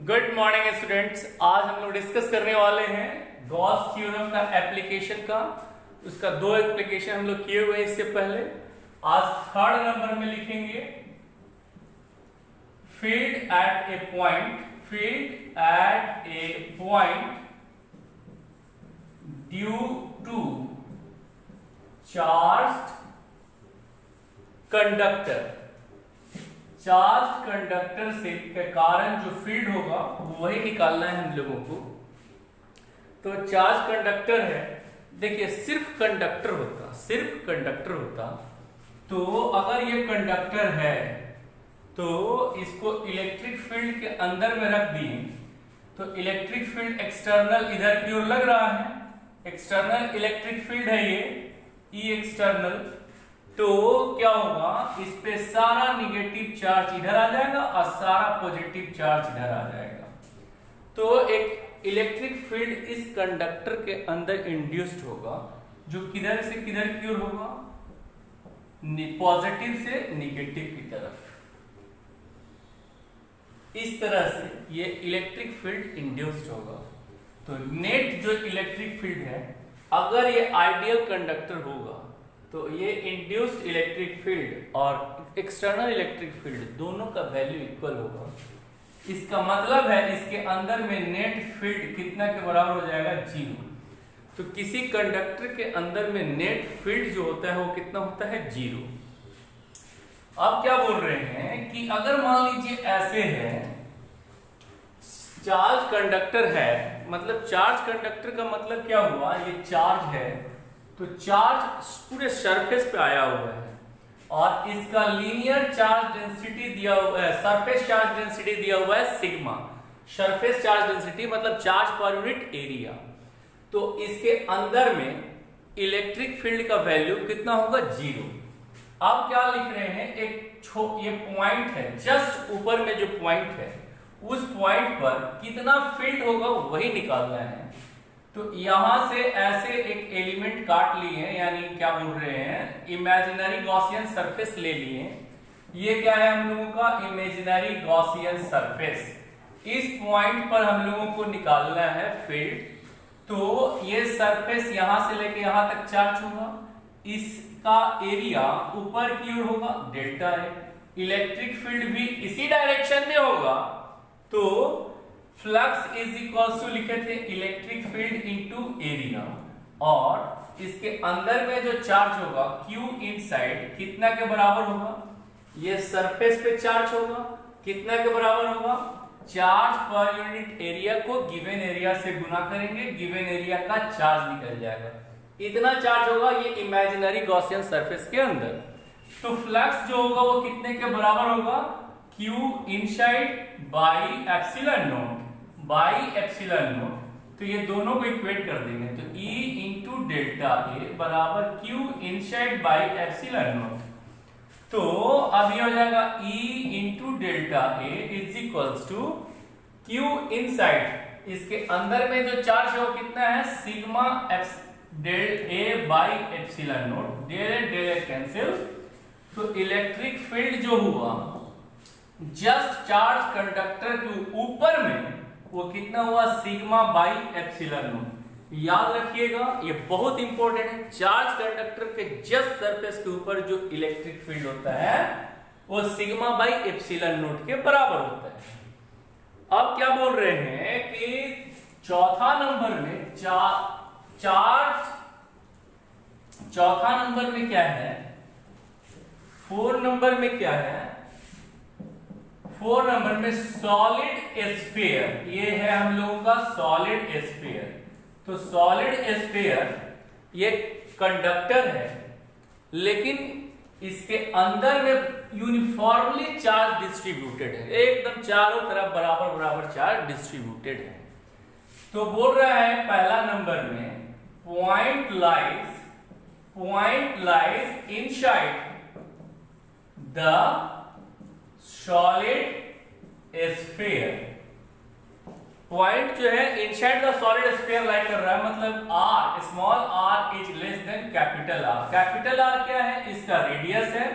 Good morning students. आज हम लोग डिस्कस करने वाले हैं गॉस थ्योरम का एप्लीकेशन का। उसका दो एप्लीकेशन हम लोग किए हुए हैं इससे पहले। आज थर्ड नंबर में लिखेंगे field at a point due to charged conductor. Charge conductor से के कारण जो फील्ड होगा वही निकालना है हम लोगों को। तो चार्ज कंडक्टर है, देखिए सिर्फ कंडक्टर होता तो अगर ये कंडक्टर है तो इसको इलेक्ट्रिक फील्ड के अंदर में रख दिए तो इलेक्ट्रिक फील्ड एक्सटर्नल इधर की ओर लग रहा है, एक्सटर्नल इलेक्ट्रिक फील्ड है ये ई एक्सटर्नल। तो क्या होगा, इस पे सारा निगेटिव चार्ज इधर आ जाएगा और सारा पॉजिटिव चार्ज इधर आ जाएगा। तो एक इलेक्ट्रिक फील्ड इस कंडक्टर के अंदर इंड्यूस्ड होगा जो किधर से किधर की ओर होगा, पॉजिटिव से निगेटिव की तरफ। इस तरह से ये इलेक्ट्रिक फील्ड इंड्यूस्ड होगा। तो नेट जो इलेक्ट्रिक फील्ड है, अगर ये आइडियल कंडक्टर होगा तो ये इंड्यूस्ड इलेक्ट्रिक फील्ड और एक्सटर्नल इलेक्ट्रिक फील्ड दोनों का वैल्यू इक्वल होगा। इसका मतलब है इसके अंदर में नेट फील्ड कितना के बराबर हो जाएगा, 0। तो किसी कंडक्टर के अंदर में नेट फील्ड जो होता है वो कितना होता है, 0। अब क्या बोल रहे हैं कि अगर मान लीजिए ऐसे है, चार्ज कंडक्टर है, मतलब चार्ज कंडक्टर का मतलब क्या हुआ, ये चार्ज है तो चार्ज पूरे सरफेस पे आया हुआ है और इसका लीनियर चार्ज डेंसिटी दिया हुआ है, सरफेस चार्ज डेंसिटी दिया हुआ है सिग्मा। सरफेस चार्ज डेंसिटी मतलब चार्ज पर यूनिट एरिया। तो इसके अंदर में इलेक्ट्रिक फील्ड का वैल्यू कितना होगा, 0। अब क्या लिख रहे हैं, ये पॉइंट है, जस्ट ऊपर में जो पॉइंट है उस पॉइंट पर कितना फील्ड होगा वही निकालना है। तो यहां से ऐसे एक एलिमेंट काट लिए, यानी क्या बोल रहे हैं, इमेजिनरी गॉसियन सरफेस ले लिए। ये क्या है हम लोगों का, इमेजिनरी गॉसियन सरफेस। इस पॉइंट पर हम लोगों को निकालना है फील्ड। तो ये सरफेस यहां से लेके यहां तक चार्ज होगा, इसका एरिया ऊपर की ओर होगा डेल्टा है। इलेक्ट्रिक फील्ड भी इसी डायरेक्शन में होगा। तो फ्लक्स इज इक्वल टू लिखे थे इलेक्ट्रिक फील्ड इनटू एरिया, और इसके अंदर में जो चार्ज होगा Q इनसाइड कितना के बराबर होगा, ये सरफेस पे चार्ज होगा, कितना के बराबर होगा, चार्ज पर यूनिट एरिया को गिवन एरिया से गुना करेंगे, गिवन एरिया का चार्ज निकल जाएगा। इतना चार्ज होगा ये इमेजिनरी गॉसियन सरफेस के अंदर। तो फ्लक्स जो होगा वो कितने के बराबर होगा, Q inside by epsilon naught तो ये दोनों को इक्वेट कर देंगे। तो E इंटू डेल्टा ए बराबर Q inside by epsilon naught. तो अब ये हो जाएगा E into delta A is equals to Q inside, इसके अंदर में जो चार्ज है वो कितना है, sigma del A by epsilon naught, del cancel. तो इलेक्ट्रिक फील्ड जो हुआ जस्ट चार्ज कंडक्टर के ऊपर में वो कितना हुआ, सिग्मा बाई एप्सिलॉन नॉट। याद रखिएगा ये बहुत इंपॉर्टेंट है। चार्ज कंडक्टर के जस्ट सरफेस के ऊपर जो इलेक्ट्रिक फील्ड होता है वो सिग्मा बाई एप्सिलॉन नॉट के बराबर होता है। अब क्या बोल रहे हैं कि चौथा नंबर में चौथा नंबर में क्या है, 4 नंबर में क्या है, 4 नंबर में सॉलिड स्फीयर। ये है हम लोगों का सॉलिड स्फीयर। तो सॉलिड स्फीयर ये कंडक्टर है, लेकिन इसके अंदर में यूनिफॉर्मली चार्ज डिस्ट्रीब्यूटेड है, एकदम चारों तरफ बराबर बराबर चार्ज डिस्ट्रीब्यूटेड है। तो बोल रहा है पहला नंबर में point lies inside the solid sphere. Point जो है inside the solid sphere like कर रहा है, मतलब r small r is less than capital R। Capital R क्या है, इसका रेडियस है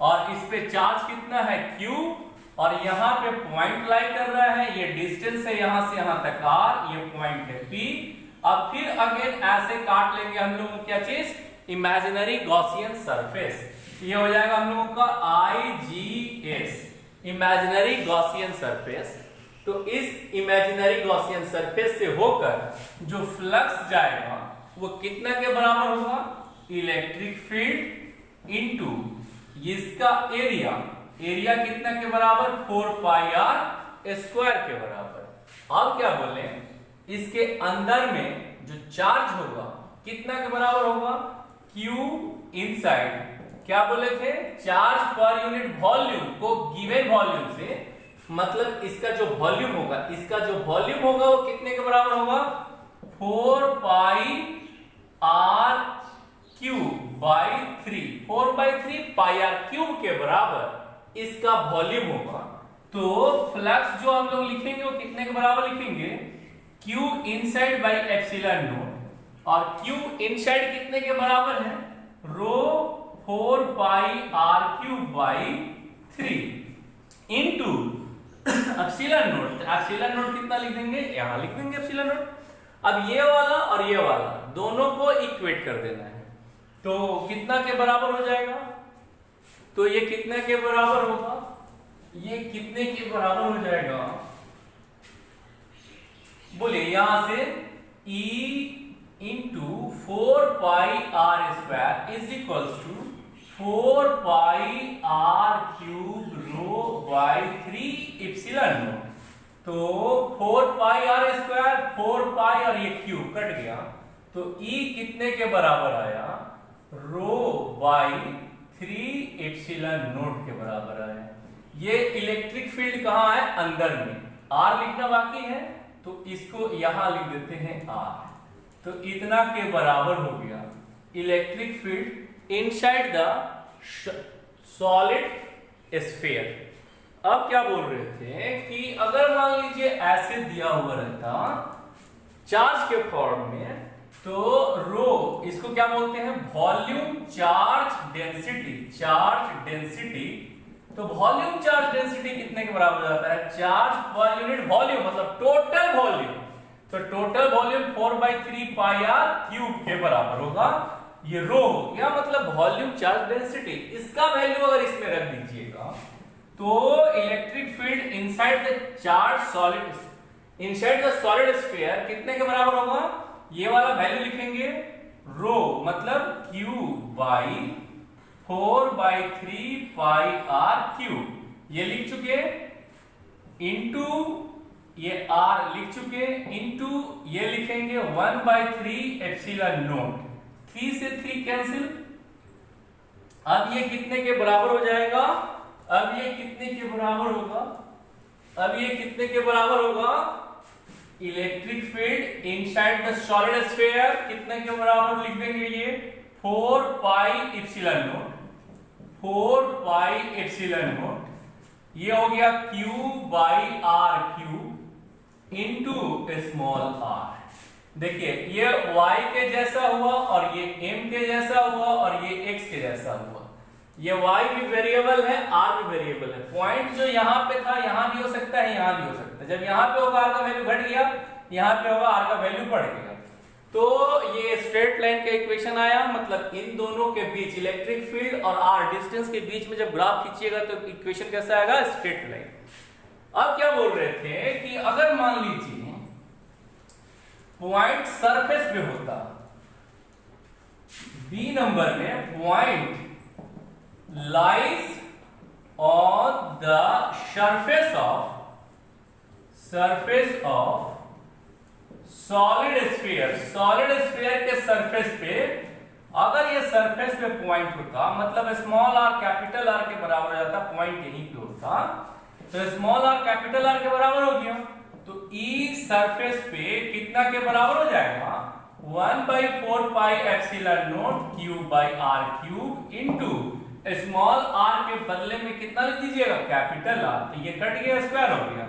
और इस पे चार्ज कितना है Q और यहाँ पे पॉइंट लाई कर रहा है, ये डिस्टेंस है यहाँ से यहाँ तक r, ये पॉइंट है P। अब फिर अगेन ऐसे काट लेंगे हम लोग क्या चीज, इमेजिनरी गॉसियन सरफेस। ये हो जाएगा हम लोगों का IGS, इमेजिनरी गॉसियन सरफेस। तो इस इमेजिनरी गॉसियन सरफेस से होकर जो फ्लक्स जाएगा वो कितना के बराबर होगा, इलेक्ट्रिक फील्ड इनटू इसका एरिया, एरिया कितना के बराबर, 4 पाई r स्क्वायर के बराबर। अब क्या बोले, इसके अंदर में जो चार्ज होगा कितना के बराबर होगा, Q इनसाइड, क्या बोले थे, चार्ज पर यूनिट वॉल्यूम को गिवन वॉल्यूम से, मतलब इसका जो वॉल्यूम होगा, इसका जो वॉल्यूम होगा वो कितने के बराबर होगा, 4 pi r cube by 3, 4 by 3 pi r cube के बराबर इसका वॉल्यूम होगा। तो फ्लक्स जो हम लोग लिखेंगे वो कितने के बराबर लिखेंगे, Q inside by epsilon not, और Q इनसाइड कितने के बराबर है, रो 4 pi r cube by 3 into epsilon not. Epsilon not कितना लिख देंगे, यहां लिख देंगे एप्सिलॉन नॉट। अब ये वाला और ये वाला दोनों को इक्वेट कर देना है, तो कितना के बराबर हो जाएगा, तो ये कितने के बराबर होगा, ये कितने के बराबर हो जाएगा, बोलिए यहां से E into 4 pi r square is equals to 4 pi r cube rho by 3 epsilon naught. तो 4 पाई r स्क्वायर, 4 पाई और ये क्यूब कट गया, तो E कितने के बराबर आया, रो बाई 3 एप्सिलॉन नॉट के बराबर आया। ये इलेक्ट्रिक फील्ड कहां है, अंदर में, R लिखना बाकी है तो इसको यहां लिख देते हैं R। तो इतना के बराबर हो गया electric field inside the solid sphere. अब क्या बोल रहे थे कि अगर मान लीजिए ऐसे दिया हुआ रहता चार्ज के फॉर्म में, तो रो इसको क्या बोलते हैं, volume charge density, charge density. तो वॉल्यूम चार्ज डेंसिटी कितने के बराबर हो जाता है, चार्ज पर यूनिट वॉल्यूम, मतलब टोटल वॉल्यूम। तो total volume 4 by 3 pi r cube के बराबर होगा। ये रो या मतलब वॉल्यूम चार्ज डेंसिटी, इसका वैल्यू अगर इसमें रख दीजिएगा तो electric field inside the charge solid, inside the solid sphere कितने के बराबर होगा, ये वाला वैल्यू लिखेंगे, रो मतलब Q by 4 by 3 pi r cube, ये लिख चुके, इनटू ये r लिख चुके, इनटू ये लिखेंगे 1 बाई 3 एप्सिलॉन नॉट, 3 से 3 कैंसिल। अब ये कितने के बराबर हो जाएगा, अब ये कितने के बराबर होगा, अब ये कितने के बराबर होगा, electric field inside the solid sphere कितने के बराबर लिख देंगे, ये 4 pi epsilon not, 4 pi epsilon not, ये हो गया Q by r cube into small r। देखिए ये y के जैसा हुआ और ये m के जैसा हुआ और ये x के जैसा हुआ। ये y भी वेरिएबल है, r भी वेरिएबल है। पॉइंट जो यहाँ पे था यहाँ भी हो सकता है, यहाँ भी हो सकता है। जब यहाँ पे होगा r का वैल्यू घट गया, यहाँ पे होगा r का वैल्यू बढ़ गया। तो ये स्ट्रेट लाइन का इक्वेशन आया, मतलब इन दोनों के बीच इलेक्ट्रिक फील्ड और r डिस्टेंस के बीच में जब ग्राफ खींचिएगा तो इक्वेशन कैसा आएगा, स्ट्रेट लाइन। अब क्या बोल रहे थे कि अगर मान लीजिए पॉइंट सरफेस पे होता, बी नंबर में point lies on the surface of solid sphere, solid sphere के सरफेस पे अगर ये सरफेस पे पॉइंट होता, मतलब स्मॉल r कैपिटल R के बराबर हो जाता, पॉइंट यहीं पे होता, तो स्मॉल r कैपिटल R के बराबर हो गया। तो E सरफेस पे कितना के बराबर हो जाएगा, 1 by 4 pi epsilon not Q by R cube into small r के बदले में कितना लिख दीजिएगा, कैपिटल R। तो ये कट गया, स्क्वायर हो गया।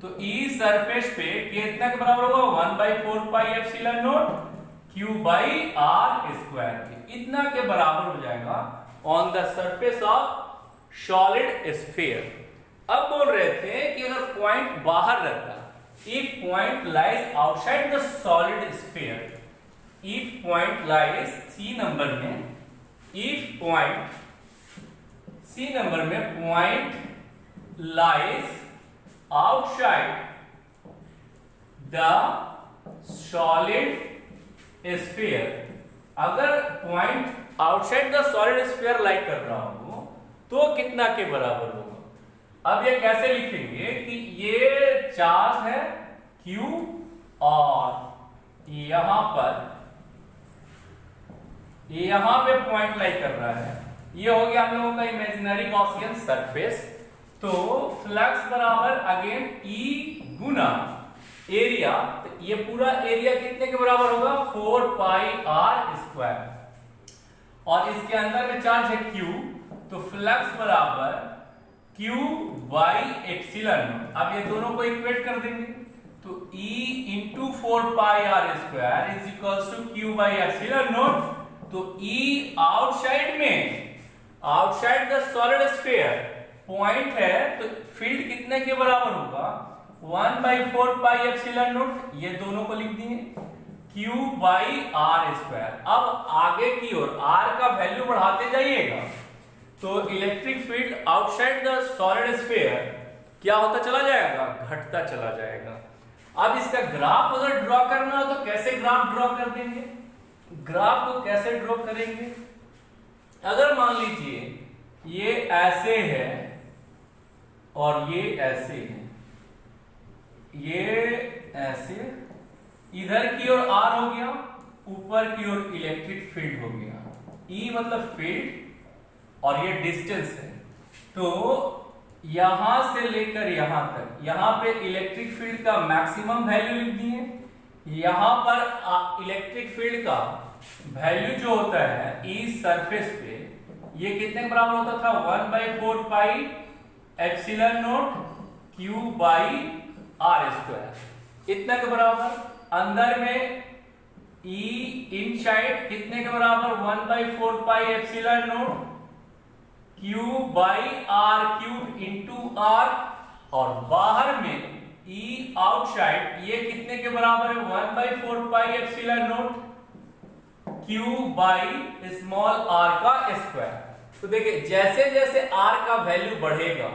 तो E सरफेस पे कितना के बराबर होगा, 1 by 4 pi epsilon not Q by R square के, इतना के बराबर हो जाएगा on the surface of solid sphere. अब बोल रहे थे कि अगर पॉइंट बाहर रहता, if point lies outside the solid sphere, if point lies C number में, इफ पॉइंट सी नंबर में point lies outside the solid sphere, अगर point outside the solid sphere like कर रहा हूं तो कितना के बराबर होगा। अब ये कैसे लिखेंगे कि ये चार्ज है Q और यहां पे पॉइंट लाइक कर रहा है, ये हो गया हम लोगों का इमेजिनरी गॉसियन सरफेस। तो फ्लक्स बराबर अगेन E गुना एरिया, तो ये पूरा एरिया कितने के बराबर होगा 4 पाई r स्क्वायर, और इसके अंदर में चार्ज है Q, तो फ्लक्स बराबर Q बाई एप्सिलॉन। अब ये दोनों को इक्वेट कर देंगे, तो E into 4 pi r square is equals to Q by epsilon naught. तो E आउटसाइड में, outside the solid sphere point है, तो फील्ड कितने के बराबर होगा 1 बाई 4 पाई एप्सिलॉन नॉट, ये दोनों को लिख दिए Q बाई r स्क्वायर। अब आगे की ओर r का वैल्यू बढ़ाते जाइएगा, तो electric field outside the solid sphere क्या होता चला जाएगा, घटता चला जाएगा। अब इसका ग्राफ अगर ड्रॉ करना हो तो कैसे ग्राफ ड्रॉ कर देंगे, ग्राफ को कैसे ड्रॉ करेंगे। अगर मान लीजिए ये ऐसे है और ये ऐसे है, ये ऐसे, इधर की ओर r हो गया, ऊपर की ओर इलेक्ट्रिक फील्ड हो गया, E मतलब फील्ड और ये डिस्टेंस है। तो यहां से लेकर यहां तक, यहां पे इलेक्ट्रिक फील्ड का मैक्सिमम वैल्यू लिख दिए, यहां पर इलेक्ट्रिक फील्ड का वैल्यू जो होता है E सरफेस पे, ये कितने के बराबर होता था 1 by 4 pi epsilon not Q by r square, इतना के बराबर। अंदर में E इनसाइड कितने के बराबर 1 by 4 pi epsilon not Q by r cube into r, और बाहर में E आउटसाइड ये कितने के बराबर है 1 by 4 pi epsilon not Q by small r का स्क्वायर। तो देखिए जैसे जैसे r का वैल्यू बढ़ेगा,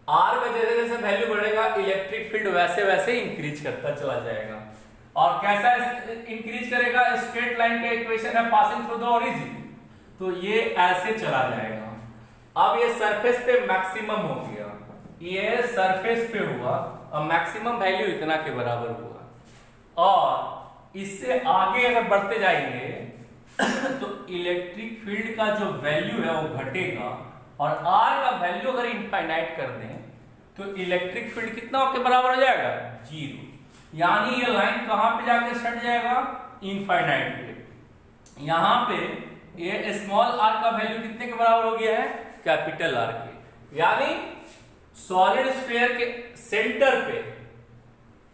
r का जैसे जैसे वैल्यू बढ़ेगा, इलेक्ट्रिक फील्ड वैसे वैसे इंक्रीज करता चला जाएगा। और कैसा इंक्रीज करेगा, स्ट्रेट लाइन का इक्वेशन है पासिंग थ्रू द ओरिजिन, तो ये ऐसे चला जाएगा। अब ये सरफेस पे मैक्सिमम हो गया, ये सरफेस पे हुआ और मैक्सिमम वैल्यू इतना के बराबर हुआ, और इससे आगे अगर बढ़ते जाएंगे तो इलेक्ट्रिक फील्ड का जो वैल्यू है वो घटेगा, और r का वैल्यू अगर इनफाइनाइट कर दें तो इलेक्ट्रिक फील्ड कितना के बराबर हो जाएगा 0, यानी ये लाइन कहां पे जाके सट जाएगा इनफाइनाइट पे। यहां पे ये स्मॉल r का वैल्यू कितने के बराबर हो गया है कैपिटल R के, यानी सॉलिड स्फीयर के सेंटर पे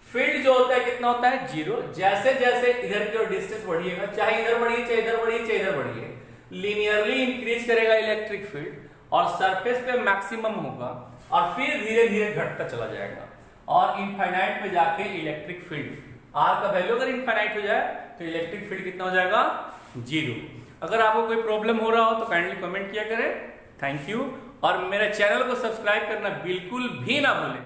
फील्ड जो होता है कितना होता है 0। जैसे जैसे इधर की ओर डिस्टेंस बढ़िएगा, चाहे इधर बढ़िए चाहे इधर बढ़िए चाहे इधर बढ़िए, लीनियरली इंक्रीज करेगा इलेक्ट्रिक फील्ड और सरफेस पे मैक्सिमम होगा, और फिर धीरे धीरे घटता चला जाएगा, और इनफाइनाइट पे जाके इलेक्ट्रिक फील्ड R का वैल्यू अगर इनफाइनाइट हो जाए तो इलेक्ट्रिक फील्ड कितना हो जाएगा 0। अगर आपको कोई प्रॉब्लम हो रहा हो तो काइंडली कमेंट किया करें। थैंक यू, और मेरे चैनल को सब्सक्राइब करना बिल्कुल भी ना भूलें।